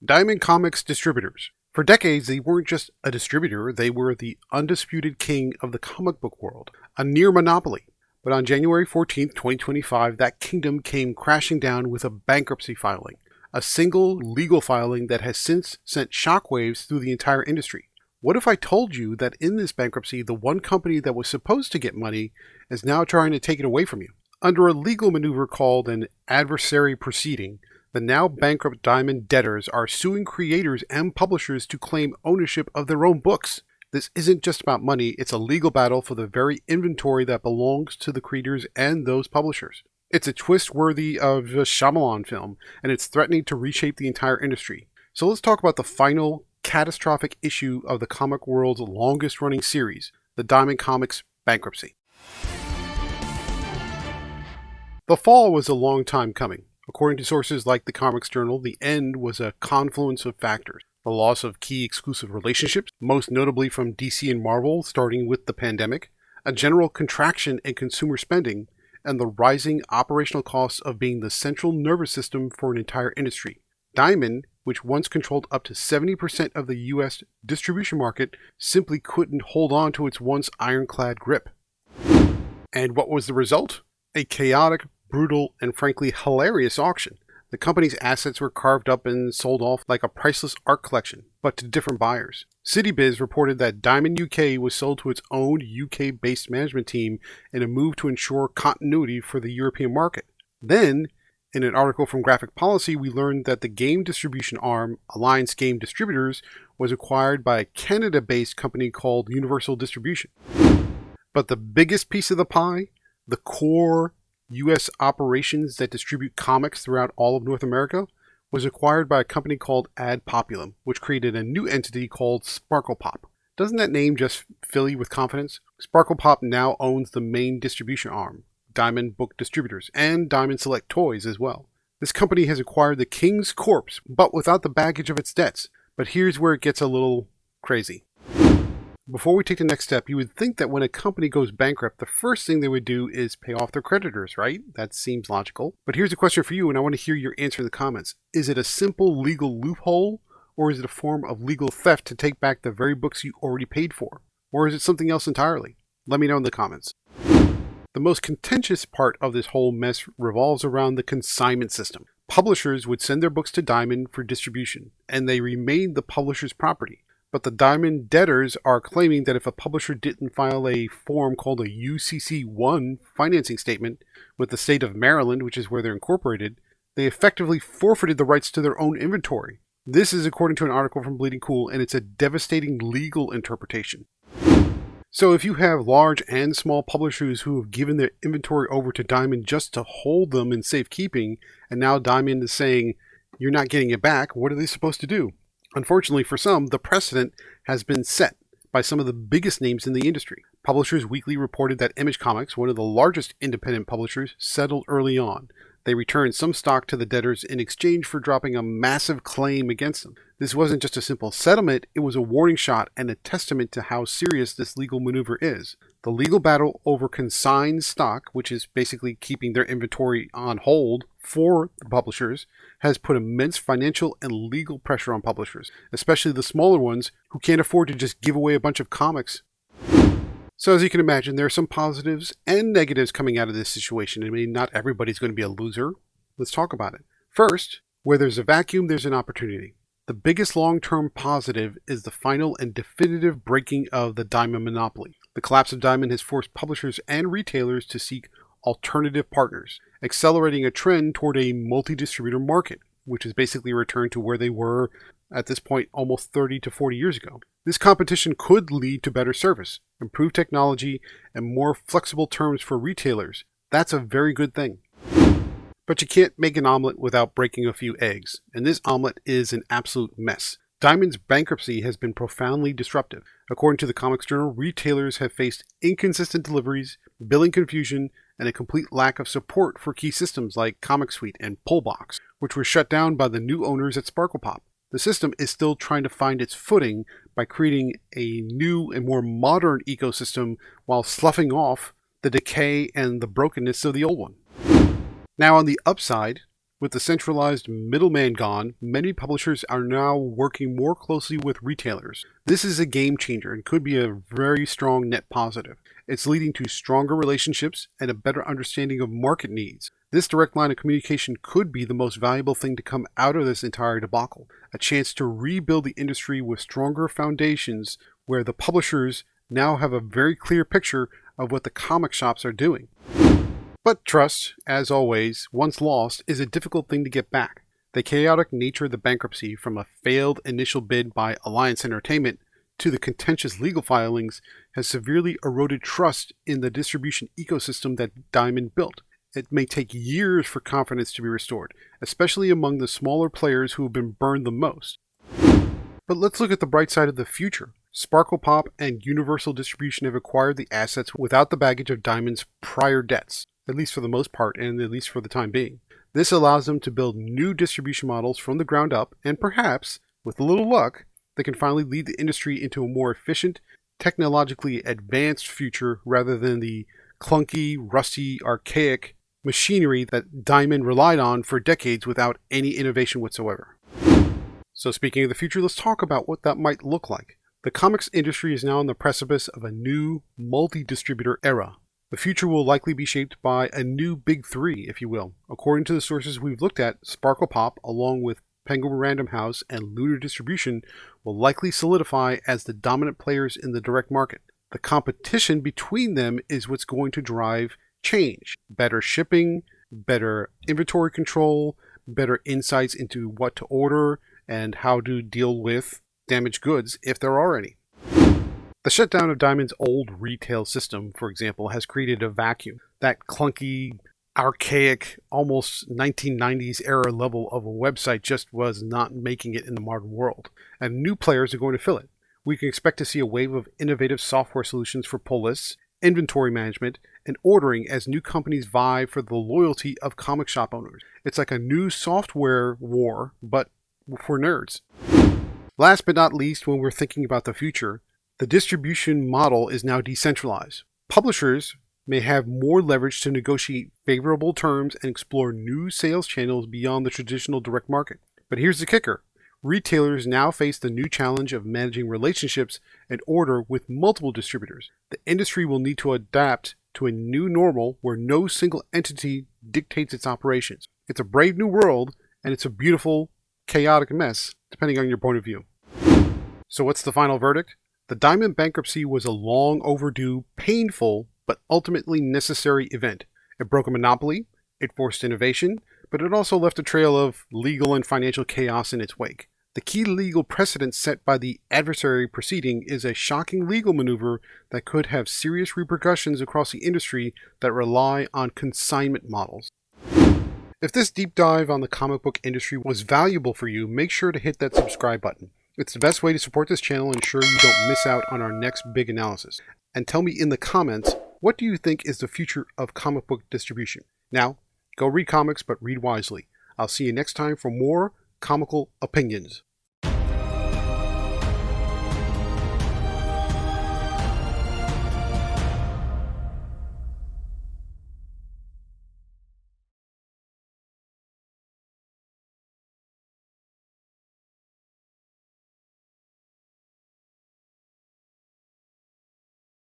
Diamond Comics Distributors. For decades, they weren't just a distributor, they were the undisputed king of the comic book world, a near monopoly. But on January 14th, 2025, that kingdom came crashing down with a bankruptcy filing, a single legal filing that has since sent shockwaves through the entire industry. What if I told you that in this bankruptcy, the one company that was supposed to get money is now trying to take it away from you? Under a legal maneuver called an adversary proceeding, the now bankrupt Diamond debtors are suing creators and publishers to claim ownership of their own books. This isn't just about money, it's a legal battle for the very inventory that belongs to the creators and those publishers. It's a twist worthy of a Shyamalan film, and it's threatening to reshape the entire industry. So let's talk about the final catastrophic issue of the comic world's longest running series, the Diamond Comics Bankruptcy. The fall was a long time coming. According to sources like the Comics Journal, the end was a confluence of factors. The loss of key exclusive relationships, most notably from DC and Marvel, starting with the pandemic, a general contraction in consumer spending, and the rising operational costs of being the central nervous system for an entire industry. Diamond, which once controlled up to 70% of the US distribution market, simply couldn't hold on to its once ironclad grip. And what was the result? A chaotic, brutal, and frankly hilarious auction. The company's assets were carved up and sold off like a priceless art collection, but to different buyers. CityBiz reported that Diamond UK was sold to its own UK-based management team in a move to ensure continuity for the European market. Then, in an article from Graphic Policy, we learned that the game distribution arm, Alliance Game Distributors, was acquired by a Canada-based company called Universal Distribution. But the biggest piece of the pie, the core U.S. operations that distribute comics throughout all of North America, was acquired by a company called Ad Populum, which created a new entity called Sparkle Pop. Doesn't that name just fill you with confidence? Sparkle Pop now owns the main distribution arm, Diamond Book Distributors, and Diamond Select Toys as well. This company has acquired the King's Corpse, but without the baggage of its debts. But here's where it gets a little crazy. Before we take the next step, you would think that when a company goes bankrupt, the first thing they would do is pay off their creditors, right? That seems logical. But here's a question for you, and I want to hear your answer in the comments. Is it a simple legal loophole, or is it a form of legal theft to take back the very books you already paid for? Or is it something else entirely? Let me know in the comments. The most contentious part of this whole mess revolves around the consignment system. Publishers would send their books to Diamond for distribution, and they remained the publisher's property. But the Diamond debtors are claiming that if a publisher didn't file a form called a UCC-1 financing statement with the state of Maryland, which is where they're incorporated, they effectively forfeited the rights to their own inventory. This is according to an article from Bleeding Cool, and it's a devastating legal interpretation. So if you have large and small publishers who have given their inventory over to Diamond just to hold them in safekeeping, and now Diamond is saying, you're not getting it back, what are they supposed to do? Unfortunately for some, the precedent has been set by some of the biggest names in the industry. Publishers Weekly reported that Image Comics, one of the largest independent publishers, settled early on. They returned some stock to the debtors in exchange for dropping a massive claim against them. This wasn't just a simple settlement, it was a warning shot and a testament to how serious this legal maneuver is. The legal battle over consigned stock, which is basically keeping their inventory on hold for the publishers, has put immense financial and legal pressure on publishers, especially the smaller ones who can't afford to just give away a bunch of comics. So as you can imagine, there are some positives and negatives coming out of this situation. I mean, not everybody's going to be a loser. Let's talk about it. First, where there's a vacuum, there's an opportunity. The biggest long-term positive is the final and definitive breaking of the Diamond monopoly. The collapse of Diamond has forced publishers and retailers to seek alternative partners, accelerating a trend toward a multi-distributor market, which is basically a return to where they were at this point almost 30 to 40 years ago. This competition could lead to better service, improved technology, and more flexible terms for retailers. That's a very good thing. But you can't make an omelet without breaking a few eggs, and this omelet is an absolute mess. Diamond's bankruptcy has been profoundly disruptive. According to the Comics Journal, retailers have faced inconsistent deliveries, billing confusion, and a complete lack of support for key systems like Comic Suite and Pullbox, which were shut down by the new owners at Sparkle Pop. The system is still trying to find its footing by creating a new and more modern ecosystem while sloughing off the decay and the brokenness of the old one. Now on the upside, With the centralized middleman gone, many publishers are now working more closely with retailers. This is a game changer and could be a very strong net positive. It's leading to stronger relationships and a better understanding of market needs. This direct line of communication could be the most valuable thing to come out of this entire debacle, a chance to rebuild the industry with stronger foundations where the publishers now have a very clear picture of what the comic shops are doing. But trust, as always, once lost, is a difficult thing to get back. The chaotic nature of the bankruptcy, from a failed initial bid by Alliance Entertainment to the contentious legal filings, has severely eroded trust in the distribution ecosystem that Diamond built. It may take years for confidence to be restored, especially among the smaller players who have been burned the most. But let's look at the bright side of the future. Sparkle Pop and Universal Distribution have acquired the assets without the baggage of Diamond's prior debts, at least for the most part and at least for the time being. This allows them to build new distribution models from the ground up, and perhaps, with a little luck, they can finally lead the industry into a more efficient, technologically advanced future rather than the clunky, rusty, archaic machinery that Diamond relied on for decades without any innovation whatsoever. So speaking of the future, let's talk about what that might look like. The comics industry is now on the precipice of a new multi-distributor era. The future will likely be shaped by a new big three, if you will. According to the sources we've looked at, Sparkle Pop, along with Penguin Random House and Lunar Distribution, will likely solidify as the dominant players in the direct market. The competition between them is what's going to drive change. Better shipping, better inventory control, better insights into what to order, and how to deal with damaged goods, if there are any. The shutdown of Diamond's old retail system, for example, has created a vacuum. That clunky, archaic, almost 1990s era level of a website just was not making it in the modern world, and new players are going to fill it. We can expect to see a wave of innovative software solutions for pull lists, inventory management, and ordering as new companies vie for the loyalty of comic shop owners. It's like a new software war, but for nerds. Last but not least, when we're thinking about the future, the distribution model is now decentralized. Publishers may have more leverage to negotiate favorable terms and explore new sales channels beyond the traditional direct market. But here's the kicker. Retailers now face the new challenge of managing relationships and order with multiple distributors. The industry will need to adapt to a new normal where no single entity dictates its operations. It's a brave new world, and it's a beautiful, chaotic mess, depending on your point of view. So what's the final verdict? The Diamond bankruptcy was a long overdue, painful, but ultimately necessary event. It broke a monopoly, it forced innovation, but it also left a trail of legal and financial chaos in its wake. The key legal precedent set by the adversary proceeding is a shocking legal maneuver that could have serious repercussions across the industry that rely on consignment models. If this deep dive on the comic book industry was valuable for you, make sure to hit that subscribe button. It's the best way to support this channel and ensure you don't miss out on our next big analysis. And tell me in the comments, what do you think is the future of comic book distribution? Now, go read comics, but read wisely. I'll see you next time for more comical opinions.